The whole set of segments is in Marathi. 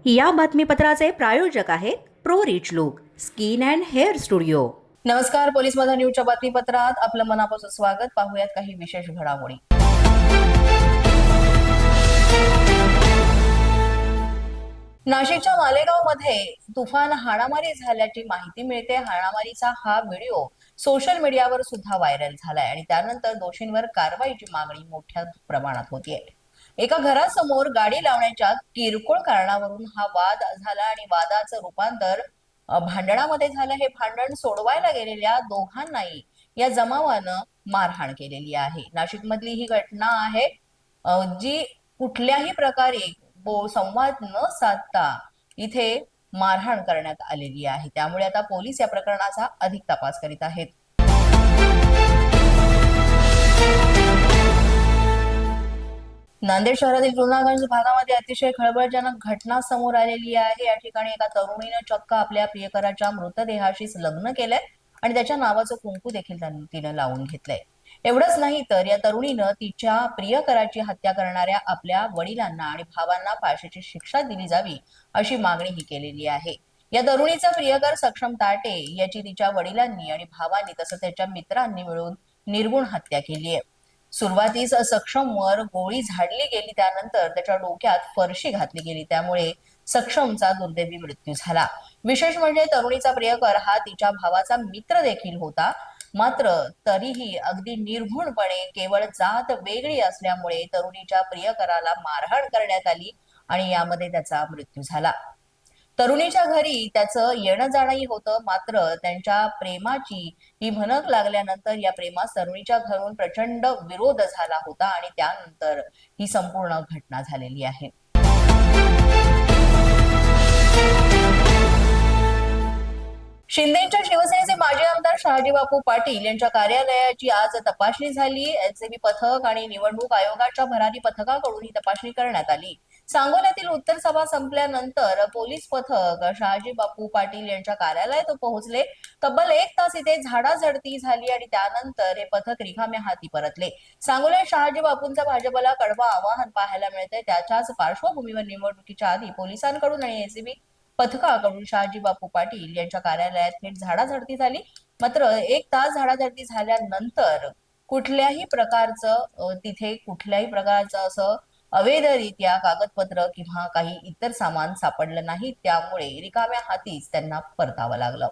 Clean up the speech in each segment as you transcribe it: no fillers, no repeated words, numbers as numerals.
या बातमीपत्राचे प्रायोजक आहेत pro rich look skin and hair studio. नमस्कार, पोलीस माझा न्यूजच्या बातमीपत्रात आपलं मनापासून स्वागत। पाहूयात काही विशेष घडामोडी। नाशिकच्या मालेगावमध्ये तुफान हाणामारी झाल्याची माहिती मिळते। हाणामारीचा हा व्हिडिओ सोशल मीडियावर सुद्धा व्हायरल झालाय आणि त्यानंतर दोषींवर कारवाईची मागणी मोठ्या प्रमाणात होतीये। एका घरासमोर गाडी लावण्याच्या किरकोळ कारणावरून हा वाद झाला आणि वादाचं रूपांतर भांडणामध्ये झालं। हे भांडण सोडवायला गेलेल्या दोघांनाही या जमावानं मारहाण केलेली आहे। नाशिकमधली ही घटना आहे जी कुठल्याही प्रकारे संवाद न साधता इथे मारहाण करण्यात आलेली आहे। त्यामुळे आता पोलीस या प्रकरणाचा अधिक तपास करीत आहेत। नांदेड शहरातील जुनागंज भागामध्ये अतिशय खळबळजनक घटना समोर आलेली आहे। या ठिकाणी एका तरुणीने चक्क आपल्या प्रियकराच्या मृतदेहाशीच लग्न केलंय आणि त्याच्या नावाचं कुंकू देखील तिने लावून घेतलंय। एवढंच नाही तर या तरुणीनं तिच्या प्रियकराची हत्या करणाऱ्या आपल्या वडिलांना आणि भावांना फाशीची शिक्षा दिली जावी अशी मागणीही केलेली आहे। या तरुणीचा प्रियकर सक्षम ताटे याची तिच्या वडिलांनी आणि भावांनी तसंच त्याच्या मित्रांनी मिळून निर्गुण हत्या केली आहे। सुरुवातीस सक्षमवर गोळी झाडली गेली, त्यानंतर त्याच्या डोक्यात फरशी घातली गेली, त्यामुळे सक्षमचा दुर्दैवी मृत्यू झाला। विशेष म्हणजे तरुणीचा प्रियकर हा तिच्या भावाचा मित्र देखील होता, मात्र तरीही अगदी निर्घृणपणे केवळ जात वेगळी असल्यामुळे तरुणीच्या प्रियकराला मारहाण करण्यात आली आणि यामध्ये त्याचा मृत्यू झाला। तरुणीच्या घरी त्याचं येणं जाणंही होतं, मात्र त्यांच्या प्रेमाची ही भनक लागल्यानंतर या प्रेमास तरुणीच्या घरून प्रचंड विरोध झाला होता आणि त्यानंतर ही संपूर्ण घटना झालेली आहे। शिंदेच्या शिवसेनेचे माजी आमदार शहाजी बापू पाटील यांच्या कार्यालयाची आज तपासणी झाली। एलसीबी पथक आणि निवडणूक आयोगाच्या भरारी पथकाकडून ही तपासणी करण्यात आली। सांगोल्यातील उत्तर सभा संपल्यानंतर पोलीस पथक शहाजी बापू पाटील यांच्या कार्यालयात पोहोचले। तब्बल 1 तास इथे झाडाझडती झाली आणि त्यानंतर हे पथक रिकाम्या हाती परतले। सांगोल्यात शहाजी बापूंचा भाजपला कडवं आवाहन पाहायला मिळतंय। त्याच्याच पार्श्वभूमीवर निवडणुकीच्या आधी पोलिसांकडून आणि एसीबी पथकाकडून शहाजी बापू पाटील यांच्या कार्यालयात थेट झाडाझडती झाली। मात्र 1 तास झाडाझडती झाल्यानंतर कुठल्याही प्रकारचं असं अवैधरित्या कागदपत्र किंवा काही इतर सामान सापडलं नाही, त्यामुळे रिकाम्या हातीच त्यांना परतावं लागलं।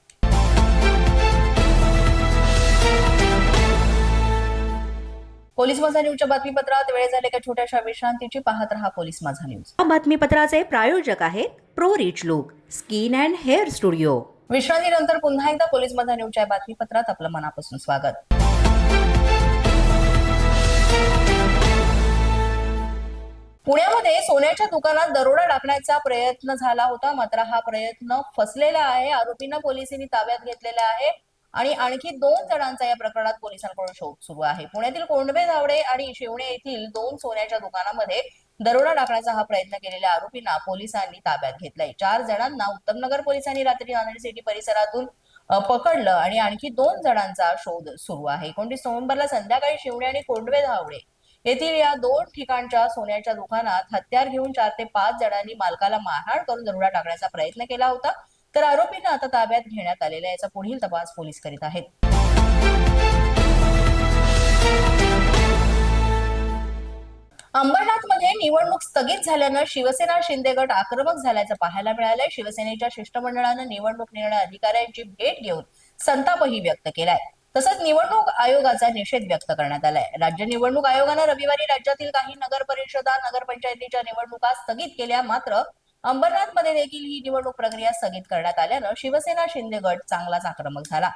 पोलीस माझा न्यूजच्या बातमीपत्रात वेळ झाले का छोट्याशा विश्रांतीची। पाहत रहा पोलीस माझा न्यूज। या बातमीपत्राचे प्रायोजक आहेत pro rich look skin and hair studio. विश्रांतीनंतर पुन्हा एकदा पोलीस माझा न्यूजच्या बातमीपत्रात आपलं मनापासून स्वागत। पुण्यामध्ये सोन्याच्या दुकानात दरोडा टाकण्याचा प्रयत्न झाला होता, मात्र हा प्रयत्न फसलेला आहे। आरोपींना पोलिसांनी ताब्यात घेतलेला आहे आणि आणखी 2 जणांचा या प्रकरणात पोलिसांकडून शोध सुरू आहे। पुण्यातील कोंडवे धावडे आणि शिवणे येथील 2 सोन्याच्या दुकानामध्ये दरोडा टाकण्याचा हा प्रयत्न केलेल्या आरोपींना पोलिसांनी ताब्यात घेतलाय। 4 जणांना उत्तमनगर पोलिसांनी रात्री नांदेड सिटी परिसरातून पकडलं आणि आणखी 2 जणांचा शोध सुरू आहे। 29 नोव्हेंबरला संध्याकाळी शिवणे आणि कोंडवे धावडे येथील या 2 ठिकाणच्या सोन्याच्या दुकानात हत्यार घेऊन 4 ते 5 जणांनी मालकाला मारहाण करून दरोडा टाकण्याचा प्रयत्न केला होता, तर आरोपींना आता ताब्यात घेण्यात आलेला याचा पुढील तपास पोलीस करीत आहेत। अंबरनाथमध्ये निवडणूक स्थगित झाल्यानं शिवसेना शिंदे गट आक्रमक झाल्याचं पाहायला मिळालंय। शिवसेनेच्या शिष्टमंडळानं निवडणूक निर्णय अधिकाऱ्यांची भेट घेऊन संतापही व्यक्त केलाय, तसंच निवडणूक आयोगाचा निषेध व्यक्त करण्यात आलाय। राज्य निवडणूक आयोगानं रविवारी राज्यातील काही नगर परिषदा नगरपंचायतीच्या निवडणुका स्थगित केल्या, मात्र अंबरनाथमध्ये देखील ही निवडणूक प्रक्रिया स्थगित करण्यात आल्यानं शिवसेना शिंदे गट चांगलाच आक्रमक झाला।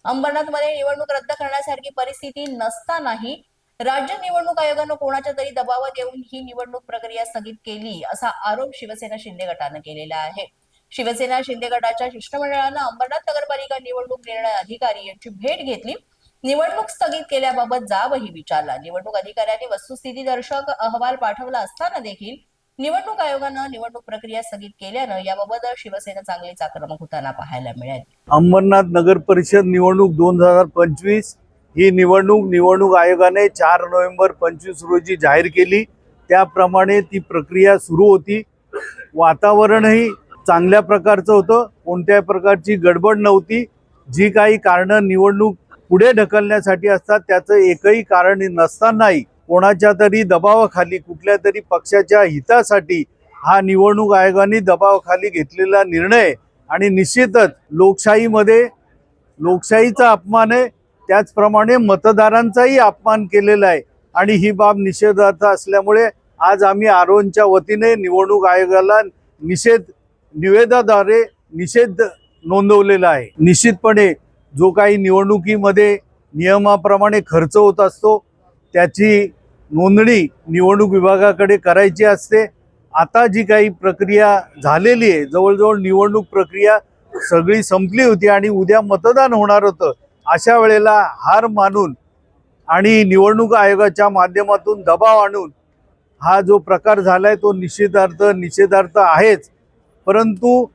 अंबरनाथमध्ये निवडणूक रद्द करण्यासारखी परिस्थिती नसतानाही राज्य निवडणूक आयोगानं कोणाच्या तरी दबावात येऊन ही निवडणूक प्रक्रिया स्थगित केली असा आरोप शिवसेना शिंदे गटानं केलेला आहे। शिवसेना शिंदे गटाच्या शिष्टमंडळानं अंबरनाथ नगरपालिका निवडणूक निर्णय अधिकारी यांची भेट घेतली, निवडणूक स्थगित केल्याबाबत जाबही विचारला। निवडणूक अधिकाऱ्यांनी वस्तुस्थिती दर्शक अहवाल पाठवला असताना देखील निवडणूक आयोगानं निवडणूक प्रक्रिया स्थगित केल्यानं याबाबत शिवसेना चांगलीच आक्रमक होताना पाहायला मिळाली। अंबरनाथ नगर परिषद निवडणूक 2025 ही निवडणूक आयोगाने 4 नोव्हेंबर 25 रोजी जाहीर केली। त्याप्रमाणे ती प्रक्रिया सुरू होती। वातावरणही चांगल्या प्रकारचं होतं, कोणत्याही प्रकारची गडबड नव्हती. जी काही कारणं निवडणूक पुढे ढकलण्यासाठी असतात त्याचं एकही कारण नसतानाही कोणाच्या तरी दबावाखाली कुठल्या तरी पक्षाच्या हितासाठी हा निवडणूक आयोगाने दबावाखाली घेतलेला निर्णय आणि निश्चितच लोकशाहीचा अपमान आहे, त्याचप्रमाणे मतदारांचाही अपमान केलेला आहे आणि ही बाब निषेधार्थ असल्यामुळे आज आम्ही आरोनच्या वतीने निवडणूक आयोगाला निवेदनाद्वारे निषेध नोंदवलेला आहे. निश्चितपणे जो काही निवडणुकीमध्ये नियमाप्रमाणे खर्च होत असतो त्याची नोंदणी निवडणूक विभागाकडे करायची असते. आता जी काही प्रक्रिया झालेली आहे, जवळजवळ निवडणूक प्रक्रिया सगळी संपली होती आणि उद्या मतदान होणार होतं. अशा वेळेला हार मानून आणि निवडणूक आयोगाच्या माध्यमातून दबाव आणून हा जो प्रकार झालाय तो निषेधार्थ आहेच. परंतु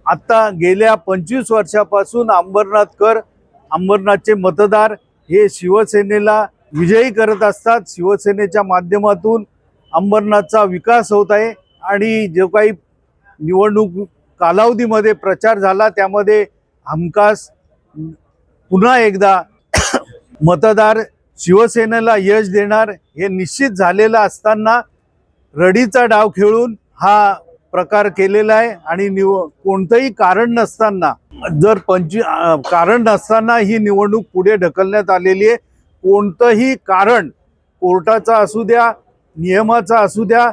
आता गेल्या 25 वर्षापासून अंबरनाथचे मतदार हे शिवसेनेला विजयी करत असतात. शिवसेनेच्या माध्यमातून अंबरनाथचा विकास होत आहे आणि जो काही निवडणूक कालावधीमध्ये प्रचार झाला त्यामध्ये हमखास पुन्हा एकदा मतदार शिवसेनेला यश देणार हे निश्चित झालेलं असताना रडीचा डाव खेळून हा प्रकार केलेला आहे आणि कोणतंही कारण नसताना कारण नसताना ही निवडणूक पुढे ढकलण्यात आलेली आहे. कोणतंही कारण कोर्टाचा असू द्या, नियमाचा असू द्या,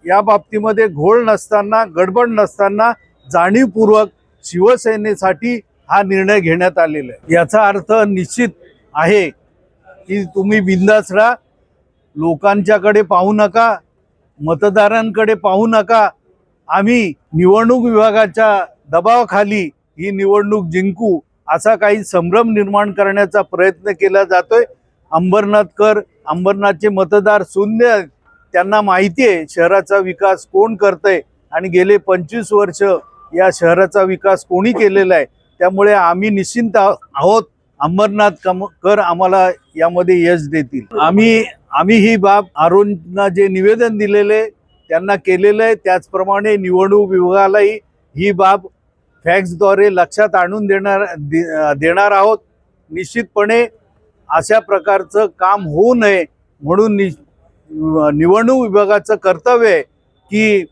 या बाबतीमध्ये घोळ नसताना, गडबड नसताना जाणीवपूर्वक शिवसेनेसाठी हा निर्णय घेण्यात आलेला आहे. याचा अर्थ निश्चित आहे की तुम्ही बिंदास राहा, लोकांच्याकडे पाहू नका, मतदारांकडे पाहू नका. आम्ही निवडणूक विभागाच्या दबावाखाली ही निवडणूक जिंकू असा काही संभ्रम निर्माण करण्याचा प्रयत्न केला जातोय. अंबरनाथचे मतदार शून्य आहेत. त्यांना माहिती आहे शहराचा विकास कोण करतंय आणि गेले 25 वर्ष या शहराचा विकास कोणी केलेला आहे. त्यामुळे आम्ही निश्चिंत आहोत. अंबरनाथकर आम्हाला यामध्ये यश देतील. आम्ही ही बाब आरोनना जे निवेदन दिलेले त्यांना केलेलं आहे, त्याचप्रमाणे निवडणूक विभागालाही ही बाब फॅक्सद्वारे लक्षात आणून देणार आहोत. निश्चितपणे अशा प्रकारचं काम होऊ नये म्हणून निवडणूक विभागाचं कर्तव्य आहे की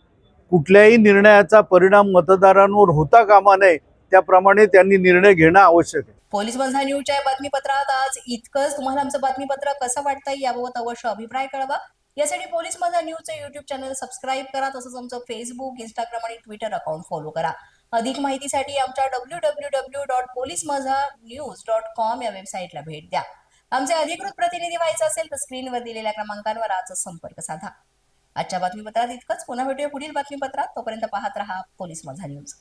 कुठल्याही निर्णयाचा परिणाम मतदारांवर होता कामा नये, त्याप्रमाणे त्यांनी निर्णय घेणं आवश्यक आहे. पोलीस बंधा न्यूजच्या या बातमीपत्रात आज इतकंच. तुम्हाला आमचं बातमीपत्र कसं वाटतंय याबाबत अवश्य अभिप्राय कळवा. यासाठी पोलीस बंधा न्यूजचं युट्यूब चॅनल सबस्क्राईब करा. तसंच आमचं फेसबुक, इंस्टाग्राम आणि ट्विटर अकाउंट फॉलो करा. अधिक माहितीसाठी आमच्या www.policemazhanews.com या वेबसाईटला भेट द्या. आमचे अधिकृत प्रतिनिधी व्हायचं असेल तर स्क्रीनवर दिलेल्या क्रमांकांवर आजच संपर्क साधा. आजच्या बातमीपत्रात इतकंच. पुन्हा भेटूया पुढील बातमीपत्रात. तोपर्यंत पाहत रहा पोलीस माझा न्यूज.